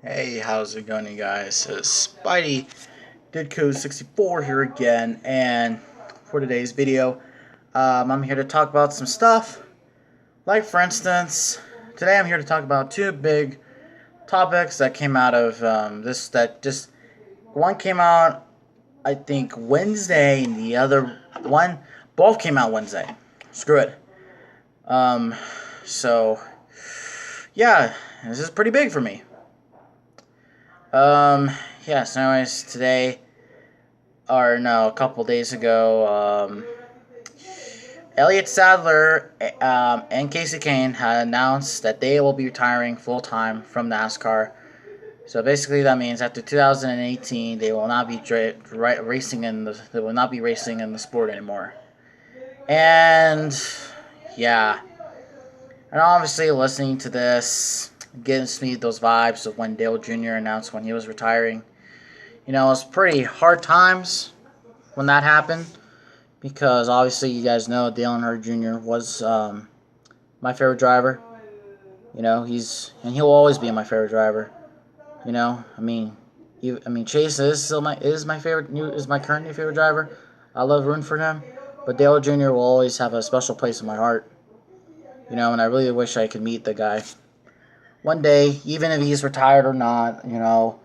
Hey, how's it going, you guys? Spidey Didco 64 here again, and for today's video, I'm here to talk about some stuff. Like, for instance, today I'm here to talk about two big topics that came out of one came out, I think, Wednesday, and the other one, both came out Wednesday. Screw it. Um, so, yeah, this is pretty big for me. Um, yeah, so anyways, today, or no, a couple days ago, Elliott Sadler and Kasey Kahne had announced that they will be retiring full-time from NASCAR. So basically that means after 2018, they will not be racing they will not be racing in the sport anymore. And, yeah. And obviously listening to this gives me those vibes of when Dale Jr. announced when he was retiring. You know, it was pretty hard times when that happened, because obviously you guys know Dale Earnhardt Jr. was my favorite driver. You know, he'll always be my favorite driver. You know, Chase is my current new favorite driver. I love rooting for him, but Dale Jr. will always have a special place in my heart. You know, and I really wish I could meet the guy one day, even if he's retired or not. I'm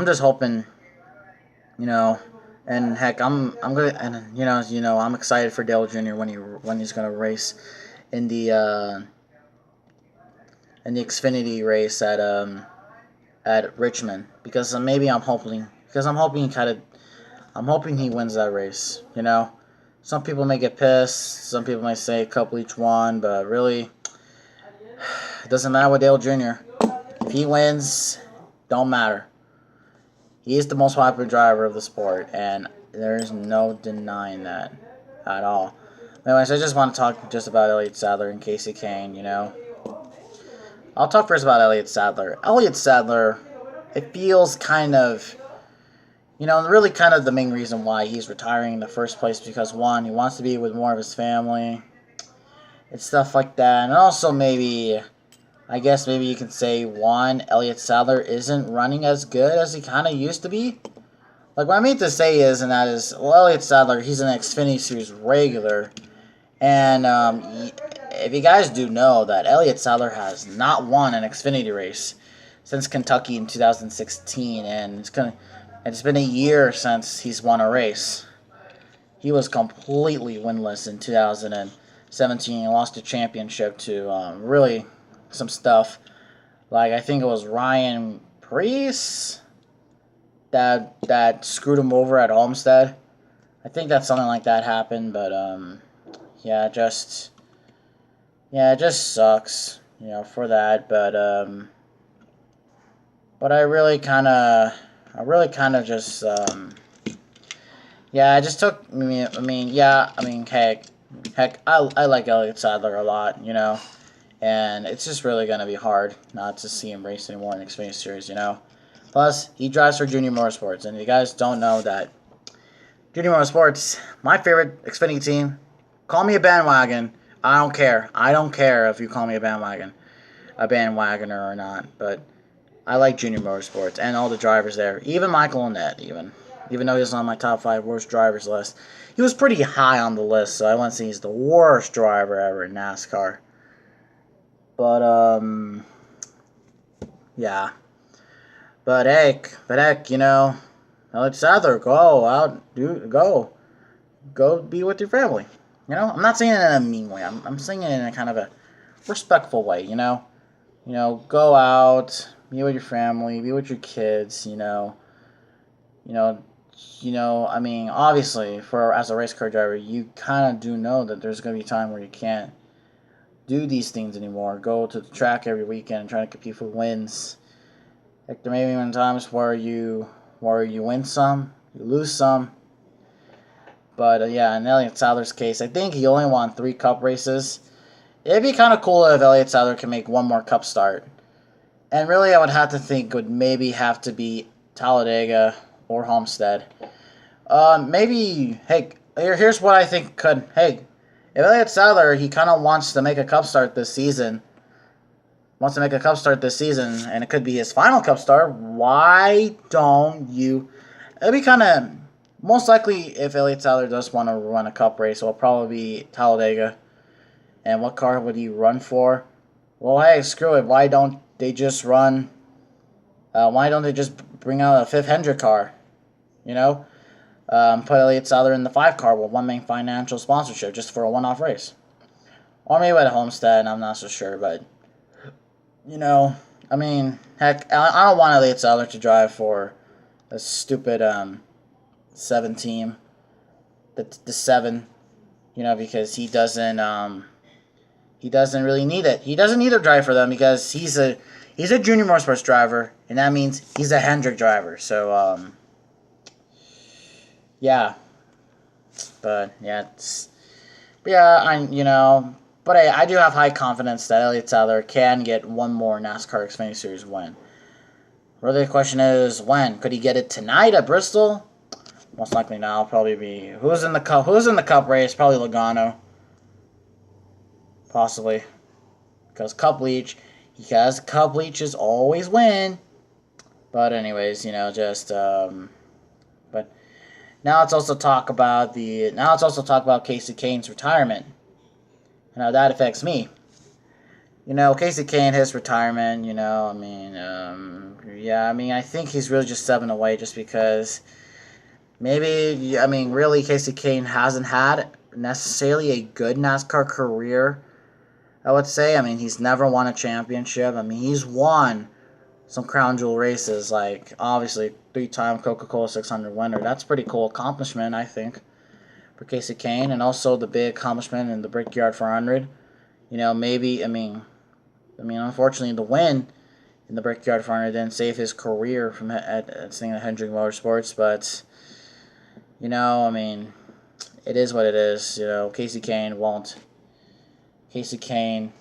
just hoping. And heck, I'm excited for Dale Jr. when he's gonna race in the Xfinity race at Richmond, because I'm hoping he wins that race. You know, some people may get pissed, some people may say a couple each one, but really, it doesn't matter with Dale Jr. If he wins, don't matter. He is the most popular driver of the sport, and there's no denying that at all. Anyways, I just want to talk just about Elliott Sadler and Kasey Kahne, you know. I'll talk first about Elliott Sadler. Elliott Sadler, it feels kind of, really kind of the main reason why he's retiring in the first place, because one, he wants to be with more of his family and stuff like that. And also I guess maybe you can say, one, Elliott Sadler isn't running as good as he kind of used to be. Like, what I mean to say is, Elliott Sadler, he's an Xfinity Series regular. And if you guys do know that Elliott Sadler has not won an Xfinity race since Kentucky in 2016, and it's been a year since he's won a race. He was completely winless in 2017 and lost the championship to really some stuff. Like, I think it was Ryan Preece that screwed him over at Homestead. I think that something like that happened, but it just sucks, for that. But I really kind of just I just took heck, I like Elliott Sadler a lot, and it's just really going to be hard not to see him race anymore in the Xfinity Series, Plus, he drives for Junior Motorsports, and if you guys don't know that, Junior Motorsports, my favorite Xfinity team. Call me a bandwagon. I don't care. I don't care if you call me a bandwagoner or not, but I like Junior Motorsports and all the drivers there. Even Michael Annett, even though he's on my top 5 worst drivers list. He was pretty high on the list, so I wouldn't say he's the worst driver ever in NASCAR. But, yeah. But heck, Elliott Sadler, go be with your family. I'm not saying it in a mean way. I'm saying it in a kind of a respectful way, go out, be with your family, be with your kids, obviously, as a race car driver, you kind of do know that there's going to be a time where you can't do these things anymore. Go to the track every weekend and try to compete for wins. Like, there may be times where you win some, you lose some. But in Elliott Sadler's case, I think he only won 3 Cup races. It'd be kind of cool if Elliott Sadler can make one more Cup start. And really, I would have to think would maybe have to be Talladega or Homestead. Here's what I think could. Hey, if Elliott Sadler, he kind of wants to make a Cup start this season, wants to make a Cup start this season, and it could be his final Cup start, why don't you... It'd be kind of... Most likely, if Elliott Sadler does want to run a Cup race, it'll probably be Talladega. And what car would he run for? Well, hey, screw it. Why don't they just run... why don't they just bring out a fifth Hendrick car? You know? Put Elliott Sadler in the 5 car with one main financial sponsorship just for a one-off race. Or maybe at Homestead, I'm not so sure, but... You know, I mean, heck, I don't want Elliott Sadler to drive for a stupid 7 team. The 7, you know, because he doesn't really need it. He doesn't need to drive for them because he's a junior motorsports driver, and that means he's a Hendrick driver. So yeah, but yeah, But hey, I do have high confidence that Elliott Sadler can get one more NASCAR Xfinity Series win. Really, the question is when? Could he get it tonight at Bristol? Most likely now. Probably be who's in the Cup race? Probably Logano. Possibly, because Cup leeches always win. But anyways, but now let's also talk about Kasey Kahne's retirement. Now that affects me. Kasey Kahne, his retirement, I think he's really just 7 away just because really Kasey Kahne hasn't had necessarily a good NASCAR career, I would say. He's never won a championship. He's won some crown jewel races, like obviously 3-time Coca-Cola 600 winner. That's a pretty cool accomplishment, I think, for Kasey Kahne, and also the big accomplishment in the Brickyard 400. Unfortunately, the win in the Brickyard 400 didn't save his career from staying at Hendrick Motorsports, but it is what it is. Kasey Kahne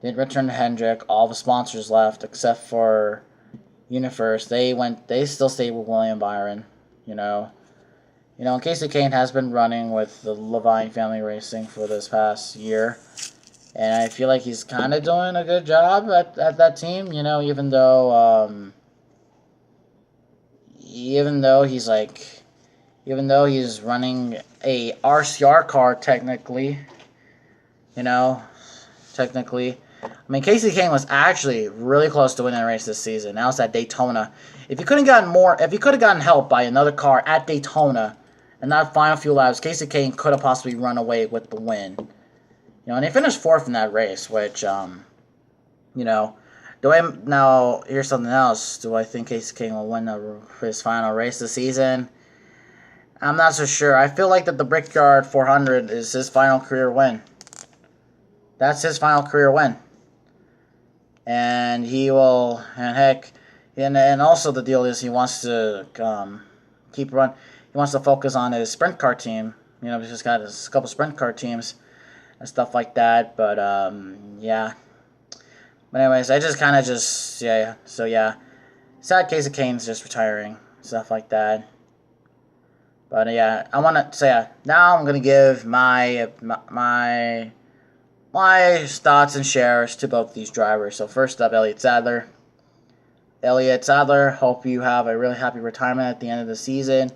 didn't return to Hendrick. All the sponsors left except for UniFirst. They still stayed with William Byron. Kasey Kahne has been running with the Levine Family Racing for this past year, and I feel like he's kind of doing a good job at that team. Even though he's running a RCR car technically. Kasey Kahne was actually really close to winning a race this season. Now it's at Daytona. If he could have gotten help by another car at Daytona and not final few laps, Kasey Kahne could have possibly run away with the win. And he finished 4th in that race, which, here's something else. Do I think Kasey Kahne will win his final race this season? I'm not so sure. I feel like that the Brickyard 400 is his final career win. That's his final career win. And he will, and also the deal is he wants to keep run. He wants to focus on his sprint car team. He's just got a couple sprint car teams and stuff like that. But yeah. But anyways, I just So yeah, sad Kasey Kahne's just retiring, stuff like that. But yeah, I want to say now I'm gonna give my thoughts and shares to both these drivers. So first up, Elliott Sadler. Hope you have a really happy retirement at the end of the season.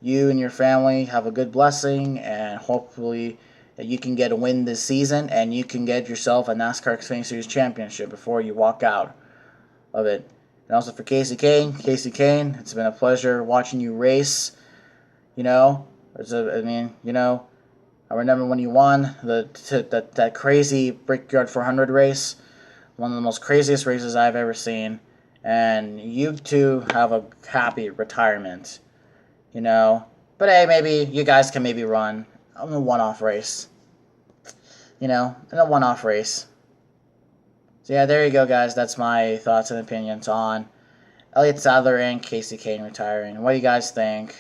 You and your family have a good blessing, and hopefully you can get a win this season, and you can get yourself a NASCAR Xfinity Series championship before you walk out of it. And also for Kasey Kahne, it's been a pleasure watching you race. I remember when you won that crazy Brickyard 400 race, one of the most craziest races I've ever seen, and you two have a happy retirement, But hey, maybe you guys can run in a one-off race, in a one-off race. So yeah, there you go, guys. That's my thoughts and opinions on Elliott Sadler and Kasey Kahne retiring. What do you guys think?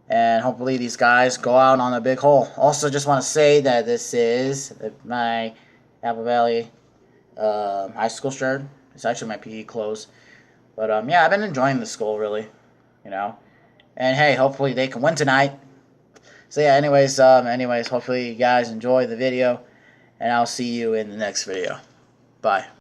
And hopefully these guys go out on a big hole. Also, just want to say that this is my Apple Valley high school shirt. It's actually my PE clothes. But yeah, I've been enjoying the school, really. And hey, hopefully they can win tonight. So yeah, anyways, hopefully you guys enjoy the video. And I'll see you in the next video. Bye.